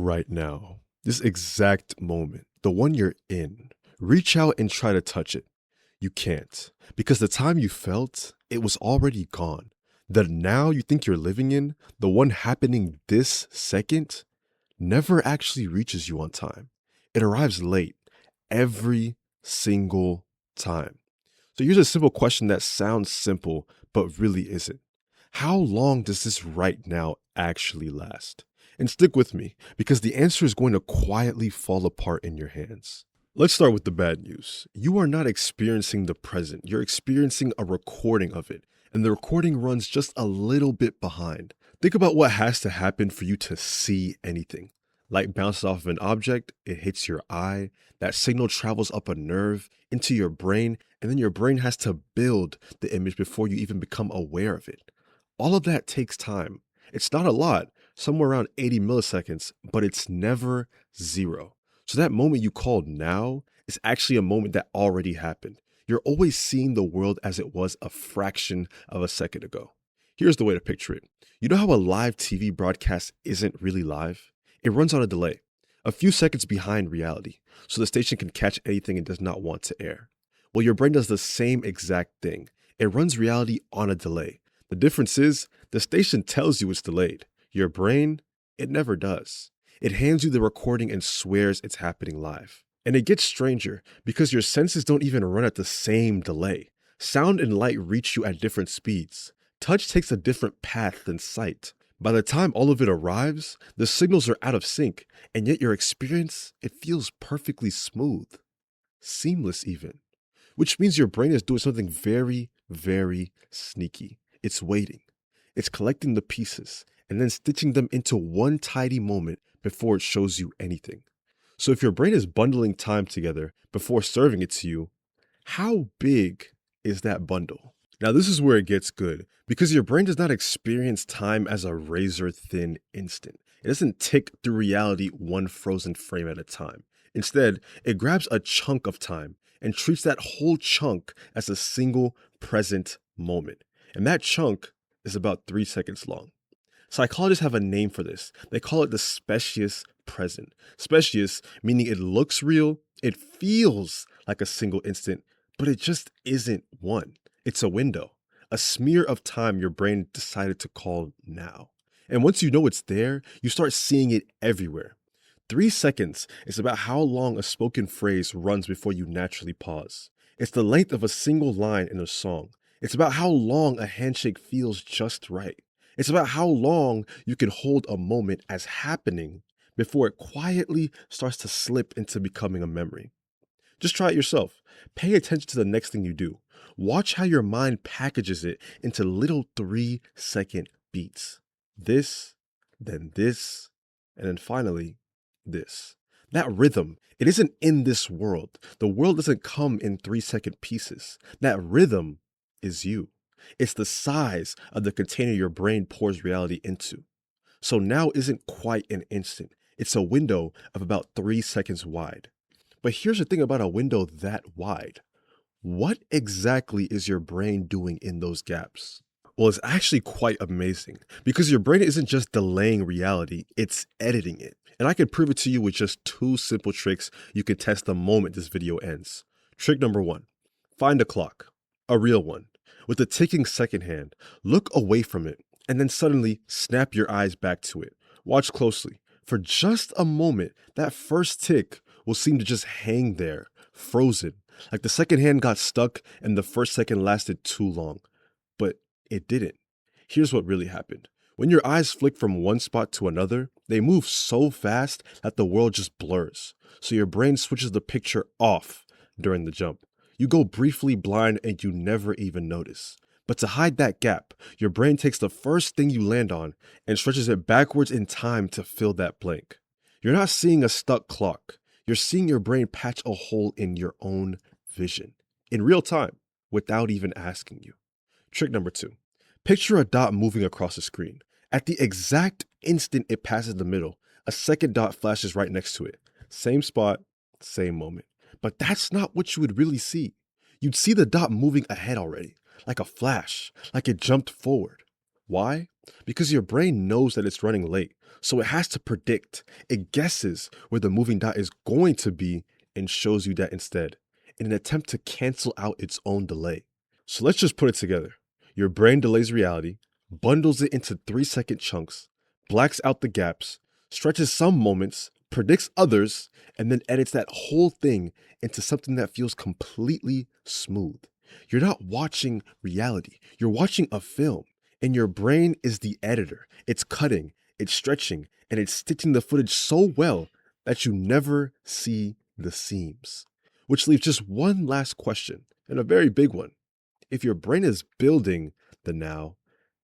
right now, this exact moment, the one you're in, reach out and try to touch it. You can't, because the time you felt, it was already gone. The now you think you're living in, the one happening this second, never actually reaches you on time. It arrives late every single time. So here's a simple question that sounds simple, but really isn't. How long does this right now actually last? And stick with me, because the answer is going to quietly fall apart in your hands. Let's start with the bad news. You are not experiencing the present, you're experiencing a recording of it, and the recording runs just a little bit behind. Think about what has to happen for you to see anything. Light bounces off of an object, it hits your eye, that signal travels up a nerve into your brain, and then your brain has to build the image before you even become aware of it. All of that takes time. It's not a lot, somewhere around 80 milliseconds, but it's never zero. So that moment you called now is actually a moment that already happened. You're always seeing the world as it was a fraction of a second ago. Here's the way to picture it. You know how a live TV broadcast isn't really live? It runs on a delay, a few seconds behind reality, so the station can catch anything it does not want to air. Well, your brain does the same exact thing. It runs reality on a delay. The difference is the station tells you it's delayed. Your brain, it never does. It hands you the recording and swears it's happening live. And it gets stranger because your senses don't even run at the same delay. Sound and light reach you at different speeds. Touch takes a different path than sight. By the time all of it arrives, the signals are out of sync, and yet your experience, it feels perfectly smooth. Seamless even. Which means your brain is doing something very, very sneaky. It's waiting. It's collecting the pieces and then stitching them into one tidy moment before it shows you anything. So if your brain is bundling time together before serving it to you, how big is that bundle? Now this is where it gets good, because your brain does not experience time as a razor thin instant. It doesn't tick through reality one frozen frame at a time. Instead, it grabs a chunk of time and treats that whole chunk as a single present moment. And that chunk is about 3 seconds long. Psychologists have a name for this. They call it the specious present. Specious meaning it looks real, it feels like a single instant, but it just isn't one. It's a window, a smear of time your brain decided to call now. And once you know it's there, you start seeing it everywhere. 3 seconds is about how long a spoken phrase runs before you naturally pause. It's the length of a single line in a song. It's about how long a handshake feels just right. It's about how long you can hold a moment as happening before it quietly starts to slip into becoming a memory. Just try it yourself. Pay attention to the next thing you do. Watch how your mind packages it into little 3-second beats. This, and then finally, this. That rhythm, it isn't in this world. The world doesn't come in 3-second pieces. That rhythm is you. It's the size of the container your brain pours reality into. So now isn't quite an instant. It's a window of about 3 seconds wide. But here's the thing about a window that wide. What exactly is your brain doing in those gaps? Well, it's actually quite amazing because your brain isn't just delaying reality, it's editing it. And I can prove it to you with just 2 simple tricks you can test the moment this video ends. Trick number 1, find a clock, a real one. With a ticking second hand, look away from it and then suddenly snap your eyes back to it. Watch closely. For just a moment, that first tick will seem to just hang there, frozen, like the second hand got stuck and the first second lasted too long. But it didn't. Here's what really happened. When your eyes flick from one spot to another, they move so fast that the world just blurs. So your brain switches the picture off during the jump. You go briefly blind and you never even notice. But to hide that gap, your brain takes the first thing you land on and stretches it backwards in time to fill that blank. You're not seeing a stuck clock. You're seeing your brain patch a hole in your own vision in real time without even asking you. Trick number 2, picture a dot moving across the screen. At the exact instant it passes the middle, a second dot flashes right next to it. Same spot, same moment. But that's not what you would really see. You'd see the dot moving ahead already, like a flash, like it jumped forward. Why? Because your brain knows that it's running late, so it has to predict. It guesses where the moving dot is going to be and shows you that instead, in an attempt to cancel out its own delay. So let's just put it together. Your brain delays reality, bundles it into 3-second chunks, blacks out the gaps, stretches some moments, predicts others, and then edits that whole thing into something that feels completely smooth. You're not watching reality, you're watching a film, and your brain is the editor. It's cutting, it's stretching, and it's stitching the footage so well that you never see the seams. Which leaves just one last question, and a very big one. If your brain is building the now,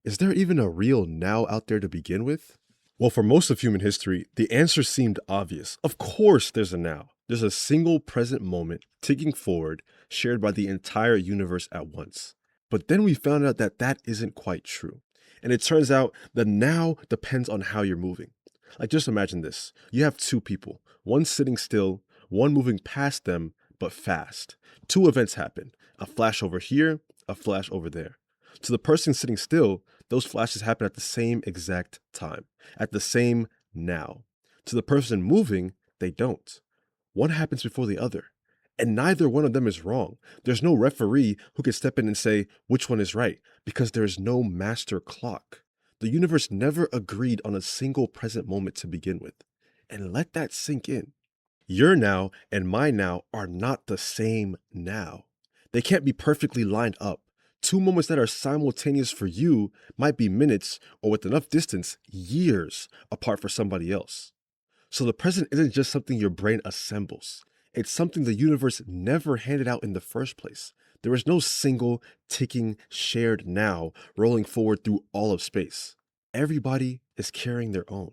is there even a real now out there to begin with? Well, for most of human history, the answer seemed obvious. Of course, there's a now. There's a single present moment ticking forward, shared by the entire universe at once. But then we found out that that isn't quite true. And it turns out the now depends on how you're moving. Like, just imagine this. You have two people, one sitting still, one moving past them, but fast. Two events happen, a flash over here, a flash over there. To the person sitting still, those flashes happen at the same exact time, at the same now. To the person moving, they don't. One happens before the other, and neither one of them is wrong. There's no referee who can step in and say which one is right, because there is no master clock. The universe never agreed on a single present moment to begin with. And let that sink in. Your now and my now are not the same now. They can't be perfectly lined up. Two moments that are simultaneous for you might be minutes, or with enough distance, years apart for somebody else. So the present isn't just something your brain assembles. It's something the universe never handed out in the first place. There is no single, ticking, shared now rolling forward through all of space. Everybody is carrying their own.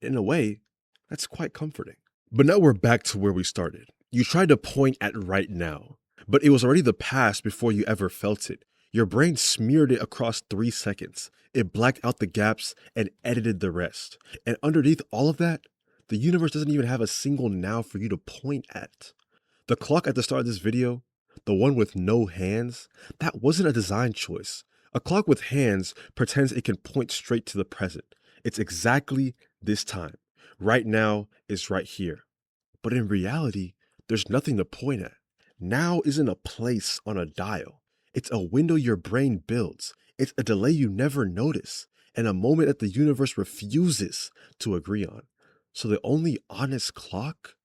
In a way, that's quite comforting. But now we're back to where we started. You tried to point at right now, but it was already the past before you ever felt it. Your brain smeared it across 3 seconds. It blacked out the gaps and edited the rest. And underneath all of that, the universe doesn't even have a single now for you to point at. The clock at the start of this video, the one with no hands, that wasn't a design choice. A clock with hands pretends it can point straight to the present. It's exactly this time. Right now is right here. But in reality, there's nothing to point at. Now isn't a place on a dial. It's a window your brain builds. It's a delay you never notice, and a moment that the universe refuses to agree on. So the only honest clock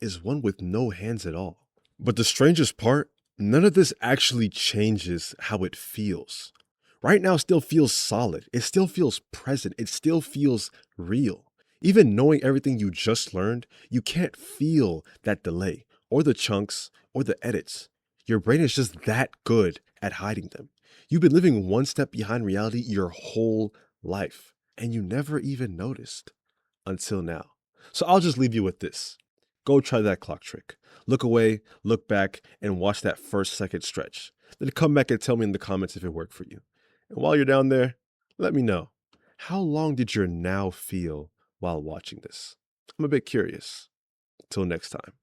is one with no hands at all. But the strangest part, none of this actually changes how it feels. Right now still feels solid. It still feels present. It still feels real. Even knowing everything you just learned, you can't feel that delay, or the chunks, or the edits. Your brain is just that good at hiding them. You've been living one step behind reality your whole life, and you never even noticed. Until now. So I'll just leave you with this. Go try that clock trick. Look away, look back, and watch that first second stretch. Then come back and tell me in the comments if it worked for you. And while you're down there, let me know. How long did your now feel while watching this? I'm a bit curious. Till next time.